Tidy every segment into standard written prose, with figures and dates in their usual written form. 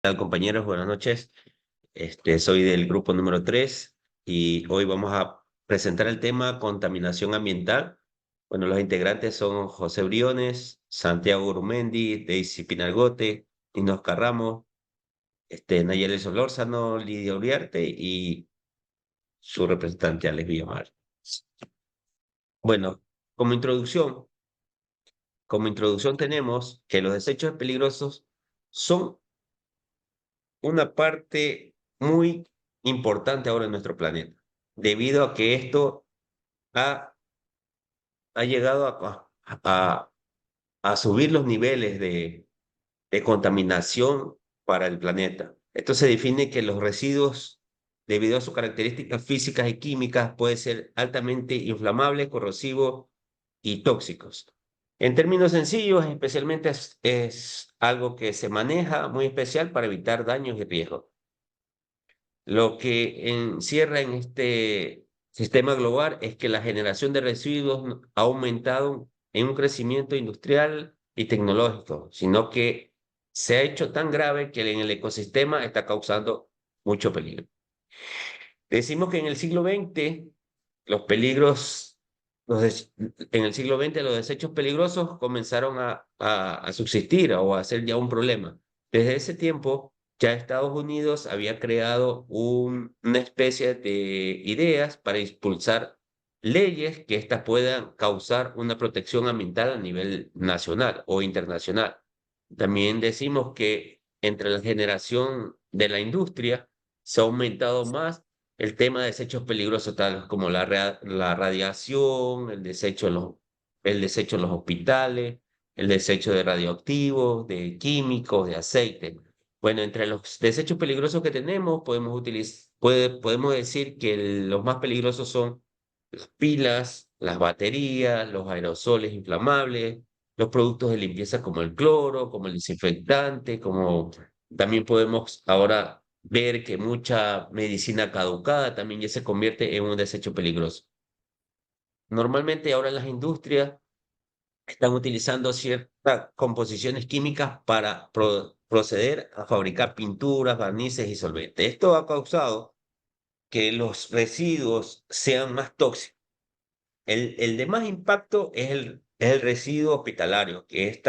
Tal, compañeros? Buenas noches. Soy del grupo número 3 y hoy vamos a presentar el tema contaminación ambiental. Bueno, los integrantes son José Briones, Santiago Urumendi, Daisy Pinalgote, Inosca Ramos, Nayeli Solórzano, Lidia Uriarte y su representante Alex Villamar. Bueno, como introducción, como introducción tenemos que los desechos peligrosos son una parte muy importante ahora en nuestro planeta, debido a que esto ha, ha llegado a subir los niveles de contaminación para el planeta. Esto se define que los residuos, debido a sus características físicas y químicas, pueden ser altamente inflamables, corrosivos y tóxicos. En términos sencillos, especialmente es algo que se maneja muy especial para evitar daños y riesgos. Lo que encierra en este sistema global es que la generación de residuos ha aumentado en un crecimiento industrial y tecnológico, sino que se ha hecho tan grave que en el ecosistema está causando mucho peligro. Decimos que en el siglo XX los peligros, en el siglo XX los desechos peligrosos comenzaron a subsistir o a ser ya un problema. Desde ese tiempo, ya Estados Unidos había creado una especie de ideas para impulsar leyes que éstas puedan causar una protección ambiental a nivel nacional o internacional. También decimos que entre la generación de la industria se ha aumentado más el tema de desechos peligrosos, tales como la radiación, el desecho en los hospitales, el desecho de radioactivos, de químicos, de aceite. Bueno, entre los desechos peligrosos que tenemos, podemos decir que los más peligrosos son las pilas, las baterías, los aerosoles inflamables, los productos de limpieza como el cloro, como el desinfectante, como también podemos ahora ver que mucha medicina caducada también ya se convierte en un desecho peligroso. Normalmente ahora las industrias están utilizando ciertas composiciones químicas para proceder a fabricar pinturas, barnices y solventes. Esto ha causado que los residuos sean más tóxicos. El de más impacto es el residuo hospitalario, que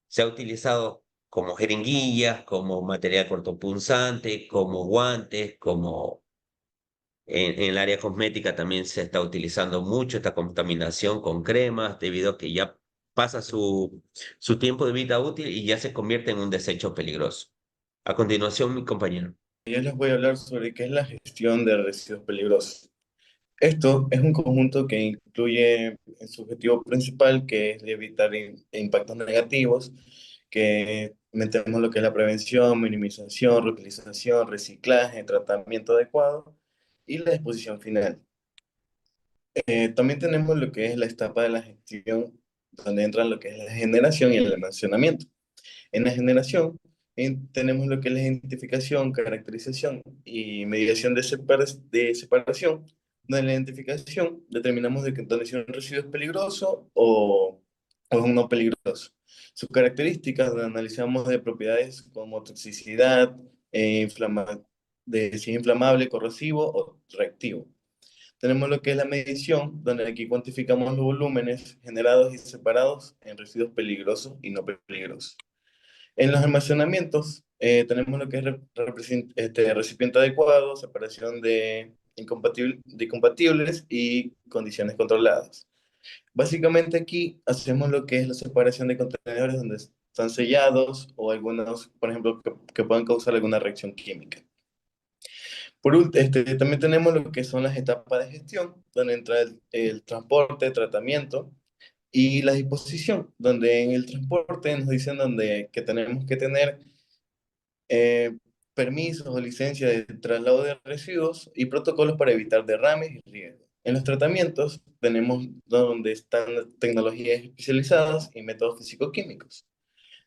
se ha utilizado como jeringuillas, como material cortopunzante, como guantes, como en el área cosmética también se está utilizando mucho esta contaminación con cremas, debido a que ya pasa su tiempo de vida útil y ya se convierte en un desecho peligroso. A continuación, mi compañero. Yo les voy a hablar sobre qué es la gestión de residuos peligrosos. Esto es un conjunto que incluye en su objetivo principal, que es evitar impactos negativos, que metemos lo que es la prevención, minimización, reutilización, reciclaje, tratamiento adecuado y la disposición final. También tenemos lo que es la etapa de la gestión, donde entran lo que es la generación y el almacenamiento. En la generación tenemos lo que es la identificación, caracterización y mediación de separación. Donde en la identificación determinamos dónde si un residuo es peligroso o es un no peligroso. Sus características donde analizamos de propiedades como toxicidad, de si es inflamable, corrosivo o reactivo. Tenemos lo que es la medición, donde aquí cuantificamos los volúmenes generados y separados en residuos peligrosos y no peligrosos. En los almacenamientos tenemos lo que es recipiente adecuado, separación de incompatibles y condiciones controladas. Básicamente aquí hacemos lo que es la separación de contenedores donde están sellados o algunos, por ejemplo, que puedan causar alguna reacción química. También tenemos lo que son las etapas de gestión, donde entra el transporte, tratamiento y la disposición, donde en el transporte nos dicen que tenemos que tener eh, permisos o licencias de traslado de residuos y protocolos para evitar derrames y riesgos. En los tratamientos tenemos donde están tecnologías especializadas y métodos físico-químicos,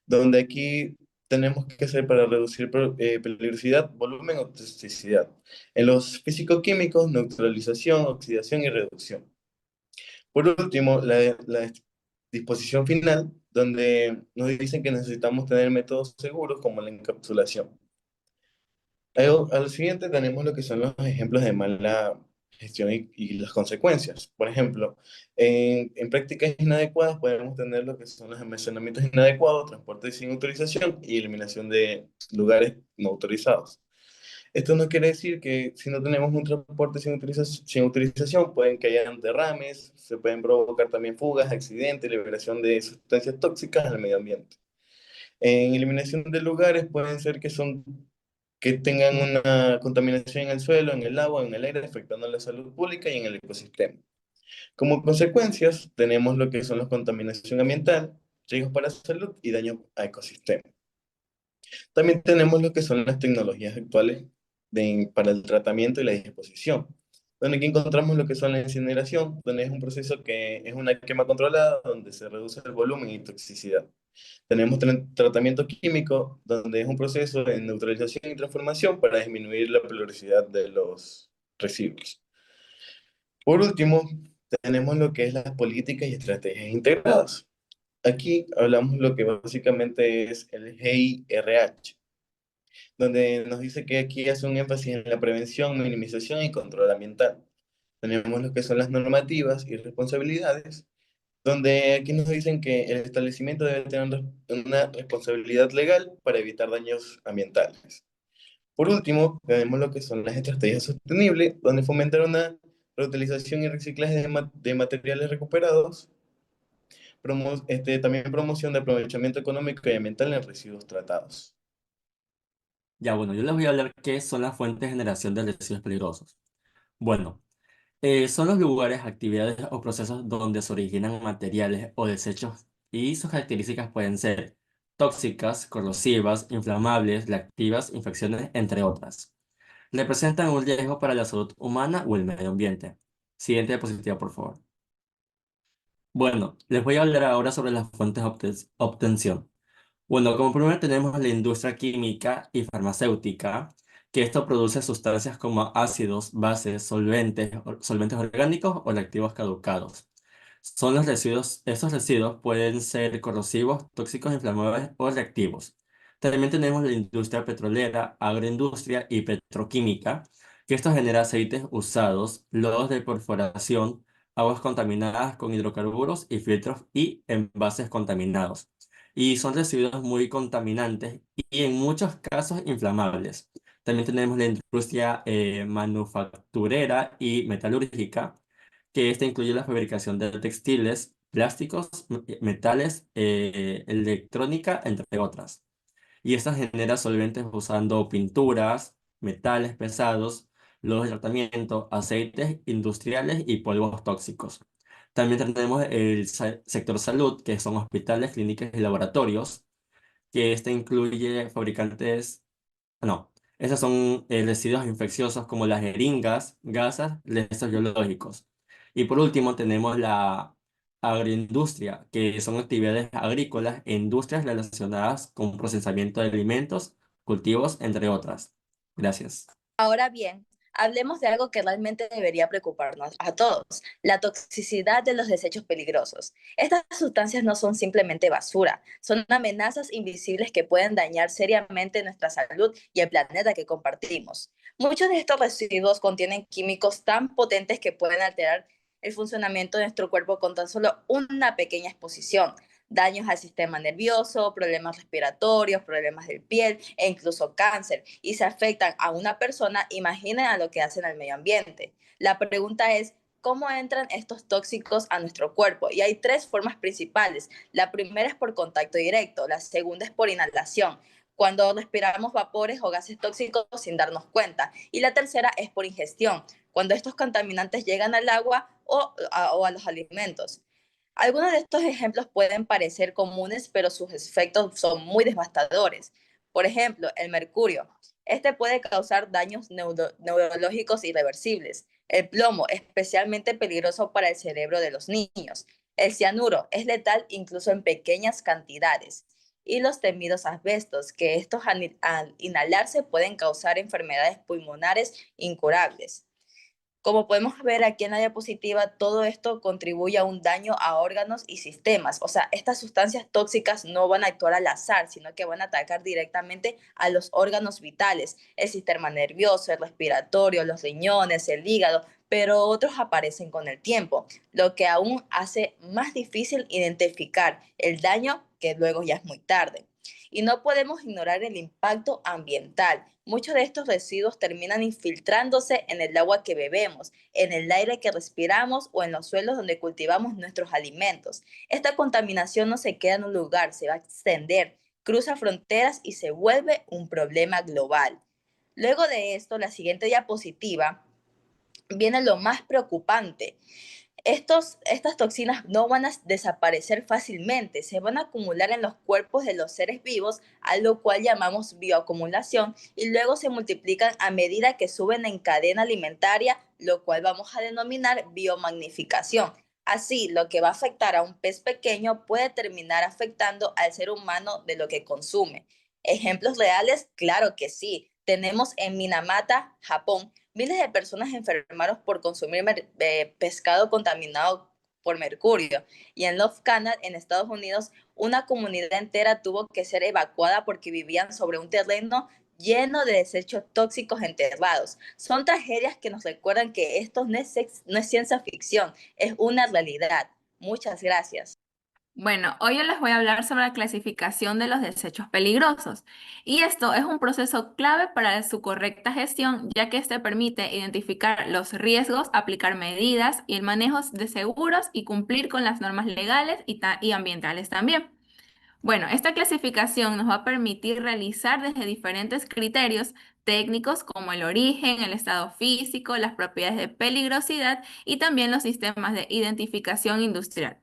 donde aquí tenemos que hacer para reducir peligrosidad, volumen o toxicidad. En los físico-químicos, neutralización, oxidación y reducción. Por último, la disposición final, donde nos dicen que necesitamos tener métodos seguros como la encapsulación. Al siguiente tenemos lo que son los ejemplos de mala gestión y las consecuencias. Por ejemplo, en prácticas inadecuadas podemos tener lo que son los almacenamientos inadecuados, transporte sin autorización y eliminación de lugares no autorizados. Esto no quiere decir que si no tenemos un transporte sin autorización, pueden que hayan derrames, se pueden provocar también fugas, accidentes, liberación de sustancias tóxicas al medio ambiente. En eliminación de lugares pueden ser que tengan una contaminación en el suelo, en el agua, en el aire, afectando la salud pública y en el ecosistema. Como consecuencias, tenemos lo que son la contaminación ambiental, riesgos para la salud y daño a ecosistema. También tenemos lo que son las tecnologías actuales para el tratamiento y la disposición, donde aquí encontramos lo que son la incineración, donde es un proceso que es una quema controlada, donde se reduce el volumen y toxicidad. Tenemos tratamiento químico, donde es un proceso de neutralización y transformación para disminuir la peligrosidad de los residuos. Por último, tenemos lo que es las políticas y estrategias integradas. Aquí hablamos lo que básicamente es el GIRH, donde nos dice que aquí hace un énfasis en la prevención, minimización y control ambiental. Tenemos lo que son las normativas y responsabilidades, donde aquí nos dicen que el establecimiento debe tener una responsabilidad legal para evitar daños ambientales. Por último, tenemos lo que son las estrategias sostenibles, donde fomentar una reutilización y reciclaje de materiales recuperados, también promoción de aprovechamiento económico y ambiental en residuos tratados. Ya, bueno, yo les voy a hablar qué son las fuentes de generación de residuos peligrosos. Bueno, son los lugares, actividades o procesos donde se originan materiales o desechos y sus características pueden ser tóxicas, corrosivas, inflamables, reactivas, infecciones, entre otras. Representan un riesgo para la salud humana o el medio ambiente. Siguiente diapositiva, por favor. Bueno, les voy a hablar ahora sobre las fuentes de obtención. Bueno, como primero tenemos la industria química y farmacéutica, que esto produce sustancias como ácidos, bases, solventes, solventes orgánicos o reactivos caducados. Son los residuos, estos residuos pueden ser corrosivos, tóxicos, inflamables o reactivos. También tenemos la industria petrolera, agroindustria y petroquímica, que esto genera aceites usados, lodos de perforación, aguas contaminadas con hidrocarburos y filtros y envases contaminados y son residuos muy contaminantes y en muchos casos inflamables. También tenemos la industria manufacturera y metalúrgica, que esta incluye la fabricación de textiles, plásticos, metales, electrónica, entre otras. Y esta genera solventes usando pinturas, metales pesados, lodos de tratamiento, aceites industriales y polvos tóxicos. También tenemos el sector salud, que son hospitales, clínicas y laboratorios, que este incluye fabricantes, no, esos son residuos infecciosos como las jeringas, gasas, restos biológicos. Y por último tenemos la agroindustria, que son actividades agrícolas e industrias relacionadas con procesamiento de alimentos, cultivos, entre otras. Gracias. Ahora bien, hablemos de algo que realmente debería preocuparnos a todos, la toxicidad de los desechos peligrosos. Estas sustancias no son simplemente basura, son amenazas invisibles que pueden dañar seriamente nuestra salud y el planeta que compartimos. Muchos de estos residuos contienen químicos tan potentes que pueden alterar el funcionamiento de nuestro cuerpo con tan solo una pequeña exposición. Daños al sistema nervioso, problemas respiratorios, problemas de piel e incluso cáncer. Y se afectan a una persona, imaginen a lo que hacen al medio ambiente. La pregunta es, ¿cómo entran estos tóxicos a nuestro cuerpo? Y hay tres formas principales. La primera es por contacto directo, la segunda es por inhalación, cuando respiramos vapores o gases tóxicos sin darnos cuenta. Y la tercera es por ingestión, cuando estos contaminantes llegan al agua o a los alimentos. Algunos de estos ejemplos pueden parecer comunes, pero sus efectos son muy devastadores. Por ejemplo, el mercurio. Este puede causar daños neurológicos irreversibles. El plomo, especialmente peligroso para el cerebro de los niños. El cianuro es letal incluso en pequeñas cantidades. Y los temidos asbestos, que estos al inhalarse pueden causar enfermedades pulmonares incurables. Como podemos ver aquí en la diapositiva, todo esto contribuye a un daño a órganos y sistemas. O sea, estas sustancias tóxicas no van a actuar al azar, sino que van a atacar directamente a los órganos vitales, el sistema nervioso, el respiratorio, los riñones, el hígado, pero otros aparecen con el tiempo, lo que aún hace más difícil identificar el daño que luego ya es muy tarde. Y no podemos ignorar el impacto ambiental. Muchos de estos residuos terminan infiltrándose en el agua que bebemos, en el aire que respiramos o en los suelos donde cultivamos nuestros alimentos. Esta contaminación no se queda en un lugar, se va a extender, cruza fronteras y se vuelve un problema global. Luego de esto, la siguiente diapositiva viene lo más preocupante. Estas toxinas no van a desaparecer fácilmente, se van a acumular en los cuerpos de los seres vivos, a lo cual llamamos bioacumulación, y luego se multiplican a medida que suben en cadena alimentaria, lo cual vamos a denominar biomagnificación. Así, lo que va a afectar a un pez pequeño puede terminar afectando al ser humano de lo que consume. ¿Ejemplos reales? Claro que sí. Tenemos en Minamata, Japón, miles de personas enfermaron por consumir pescado contaminado por mercurio. Y en Love Canal, en Estados Unidos, una comunidad entera tuvo que ser evacuada porque vivían sobre un terreno lleno de desechos tóxicos enterrados. Son tragedias que nos recuerdan que esto no es ciencia ficción, es una realidad. Muchas gracias. Bueno, hoy yo les voy a hablar sobre la clasificación de los desechos peligrosos. Y esto es un proceso clave para su correcta gestión, ya que este permite identificar los riesgos, aplicar medidas y el manejo de seguros y cumplir con las normas legales y ambientales también. Bueno, esta clasificación nos va a permitir realizar desde diferentes criterios técnicos como el origen, el estado físico, las propiedades de peligrosidad y también los sistemas de identificación industrial.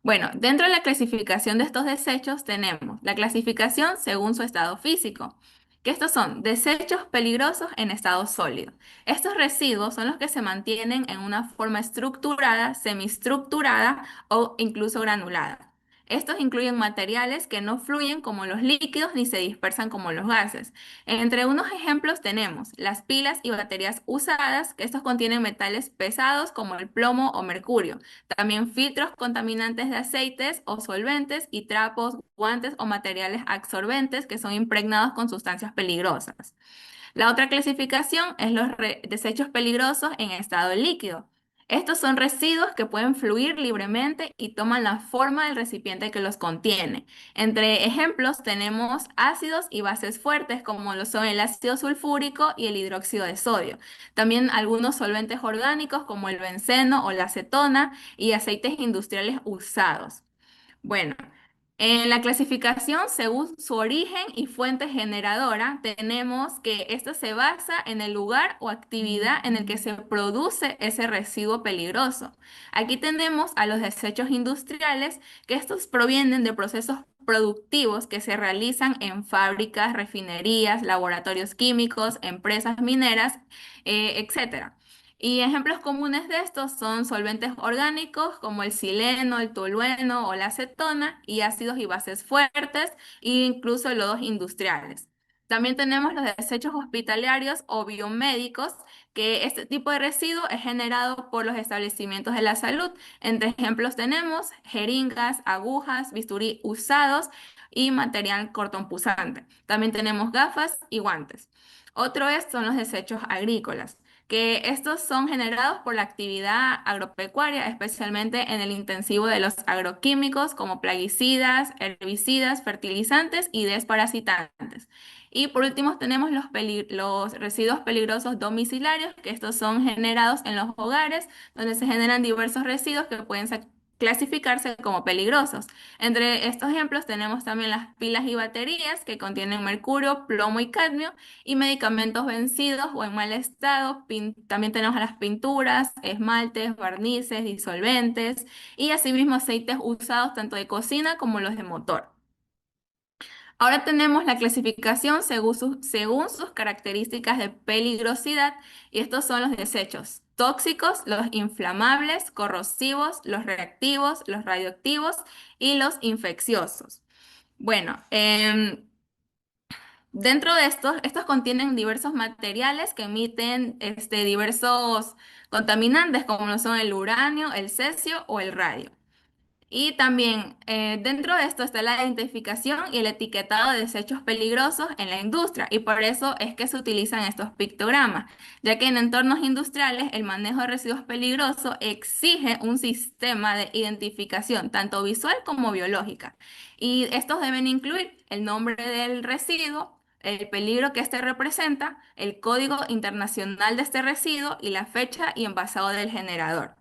Bueno, dentro de la clasificación de estos desechos tenemos la clasificación según su estado físico, que estos son desechos peligrosos en estado sólido. Estos residuos son los que se mantienen en una forma estructurada, semiestructurada o incluso granulada. Estos incluyen materiales que no fluyen como los líquidos ni se dispersan como los gases. Entre unos ejemplos tenemos las pilas y baterías usadas, que estos contienen metales pesados como el plomo o mercurio. También filtros contaminantes de aceites o solventes y trapos, guantes o materiales absorbentes que son impregnados con sustancias peligrosas. La otra clasificación es los desechos peligrosos en estado líquido. Estos son residuos que pueden fluir libremente y toman la forma del recipiente que los contiene. Entre ejemplos tenemos ácidos y bases fuertes como lo son el ácido sulfúrico y el hidróxido de sodio. También algunos solventes orgánicos como el benceno o la acetona y aceites industriales usados. Bueno, en la clasificación, según su origen y fuente generadora, tenemos que esto se basa en el lugar o actividad en el que se produce ese residuo peligroso. Aquí tenemos a los desechos industriales, que estos provienen de procesos productivos que se realizan en fábricas, refinerías, laboratorios químicos, empresas mineras, etcétera. Y ejemplos comunes de estos son solventes orgánicos como el sileno, el tolueno o la acetona y ácidos y bases fuertes e incluso lodos industriales. También tenemos los desechos hospitalarios o biomédicos, que este tipo de residuo es generado por los establecimientos de la salud. Entre ejemplos tenemos jeringas, agujas, bisturí usados y material cortopunzante. También tenemos gafas y guantes. Son los desechos agrícolas, que estos son generados por la actividad agropecuaria, especialmente en el intensivo de los agroquímicos como plaguicidas, herbicidas, fertilizantes y desparasitantes. Y por último tenemos los residuos peligrosos domiciliarios, que estos son generados en los hogares, donde se generan diversos residuos que pueden clasificarse como peligrosos. Entre estos ejemplos tenemos también las pilas y baterías que contienen mercurio, plomo y cadmio, y medicamentos vencidos o en mal estado. También tenemos las pinturas, esmaltes, barnices, disolventes y asimismo aceites usados tanto de cocina como los de motor. Ahora tenemos la clasificación según sus características de peligrosidad, y estos son los desechos tóxicos, los inflamables, corrosivos, los reactivos, los radioactivos y los infecciosos. Bueno, Dentro de estos contienen diversos materiales que emiten diversos contaminantes como lo son el uranio, el cesio o el radio. Y también dentro de esto está la identificación y el etiquetado de desechos peligrosos en la industria, y por eso es que se utilizan estos pictogramas, ya que en entornos industriales el manejo de residuos peligrosos exige un sistema de identificación tanto visual como biológica, y estos deben incluir el nombre del residuo, el peligro que éste representa, el código internacional de este residuo y la fecha y envasado del generador.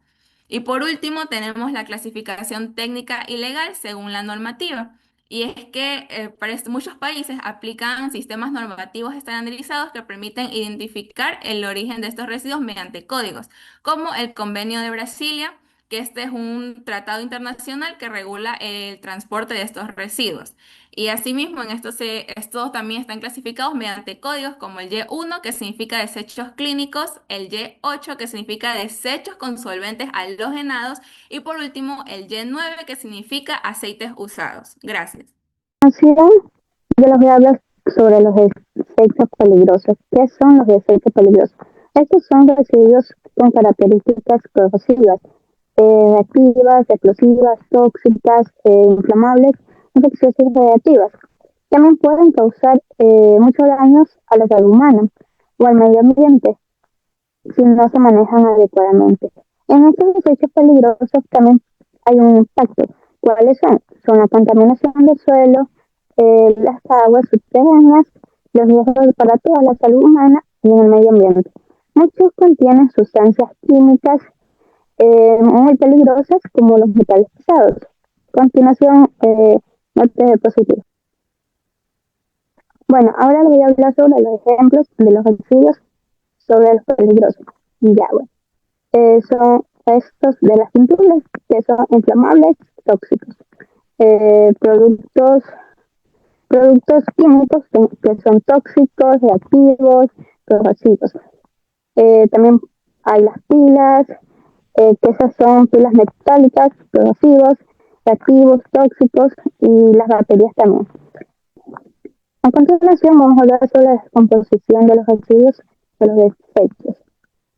Y por último, tenemos la clasificación técnica y legal según la normativa. Y es que muchos países aplican sistemas normativos estandarizados que permiten identificar el origen de estos residuos mediante códigos, como el Convenio de Brasilia, que este es un tratado internacional que regula el transporte de estos residuos. Y asimismo, estos también están clasificados mediante códigos como el Y1, que significa desechos clínicos, el Y8, que significa desechos con solventes halogenados, y por último, el Y9, que significa aceites usados. Gracias. Continuación, yo les voy a hablar sobre los desechos peligrosos. ¿Qué son los desechos peligrosos? Estos son residuos con características corrosivas, reactivas, explosivas, tóxicas, inflamables, infecciosas y radiactivas. También pueden causar muchos daños a la salud humana o al medio ambiente si no se manejan adecuadamente. En estos desechos peligrosos también hay un impacto. ¿Cuáles son? Son la contaminación del suelo, las aguas subterráneas, los riesgos para toda la salud humana y en el medio ambiente. Muchos contienen sustancias químicas muy peligrosas como los metales pesados. A continuación, notas diapositiva. Bueno, ahora les voy a hablar sobre los ejemplos de los residuos sobre los peligrosos. Ya, bueno. Son restos de las pinturas que son inflamables, tóxicos. Productos químicos que son tóxicos, reactivos, corrosivos. También hay las pilas, que esas son pilas metálicas, corrosivos, reactivos, tóxicos, y las baterías también. A continuación vamos a hablar sobre la descomposición de los residuos de los desechos.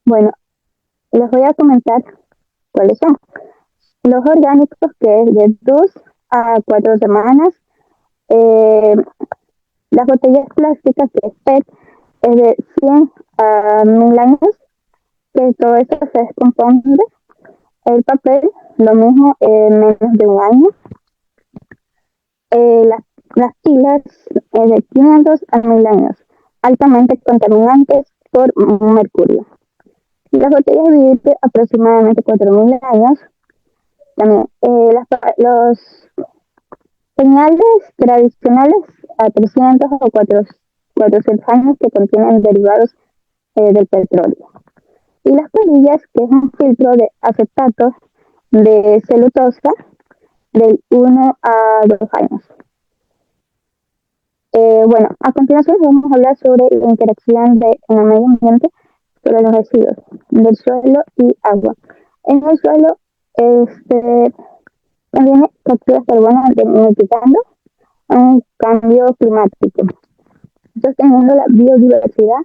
Bueno, les voy a comentar cuáles son. Los orgánicos, que es de 2 a 4 semanas. Las botellas plásticas, que es PET, es de 100 a 1000 años, que todo eso se descompone. El papel, lo mismo, menos de un año. Las pilas, de 500 a 1000 años, altamente contaminantes por mercurio. Y las botellas de vidrio, aproximadamente 4000 años. También los señales tradicionales a 300 o 400 años, que contienen derivados del petróleo. Y las perillas, que es un filtro de acetato de celulosa, del 1 a 2 años. Bueno, a continuación vamos a hablar sobre la interacción en el medio ambiente sobre los residuos del suelo y agua. En el suelo, también capturas carbono mitigando un cambio climático, sosteniendo la biodiversidad,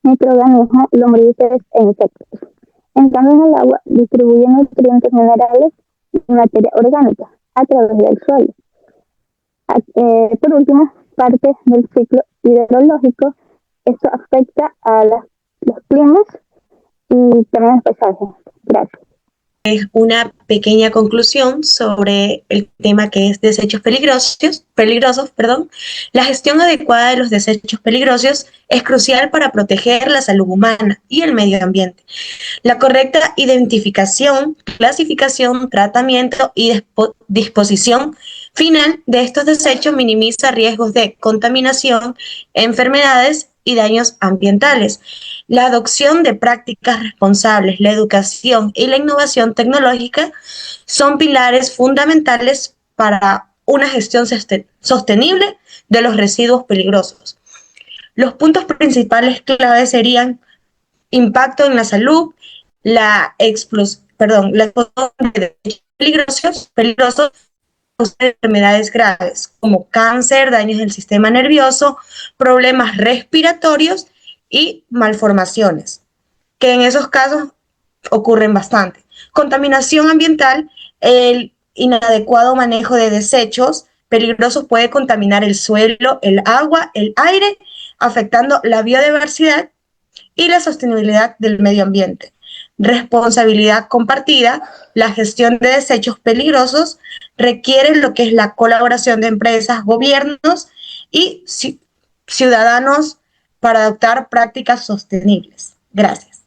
microorganismos, lombrices e insectos. En cambio, en el agua distribuye nutrientes minerales y materia orgánica a través del suelo. Por último, parte del ciclo hidrológico. Esto afecta a los climas y también al paisaje. Gracias. Es una pequeña conclusión sobre el tema que es desechos peligrosos. La gestión adecuada de los desechos peligrosos es crucial para proteger la salud humana y el medio ambiente. La correcta identificación, clasificación, tratamiento y disposición final de estos desechos minimiza riesgos de contaminación, enfermedades y daños ambientales. La adopción de prácticas responsables, la educación y la innovación tecnológica son pilares fundamentales para una gestión sostenible de los residuos peligrosos. Los puntos principales claves serían impacto en la salud, la explosión de desechos peligrosos, enfermedades graves como cáncer, daños del sistema nervioso, problemas respiratorios y malformaciones, que en esos casos ocurren bastante. Contaminación ambiental, el inadecuado manejo de desechos peligrosos puede contaminar el suelo, el agua, el aire, afectando la biodiversidad y la sostenibilidad del medio ambiente. Responsabilidad compartida, la gestión de desechos peligrosos requiere lo que es la colaboración de empresas, gobiernos y ciudadanos para adoptar prácticas sostenibles. Gracias.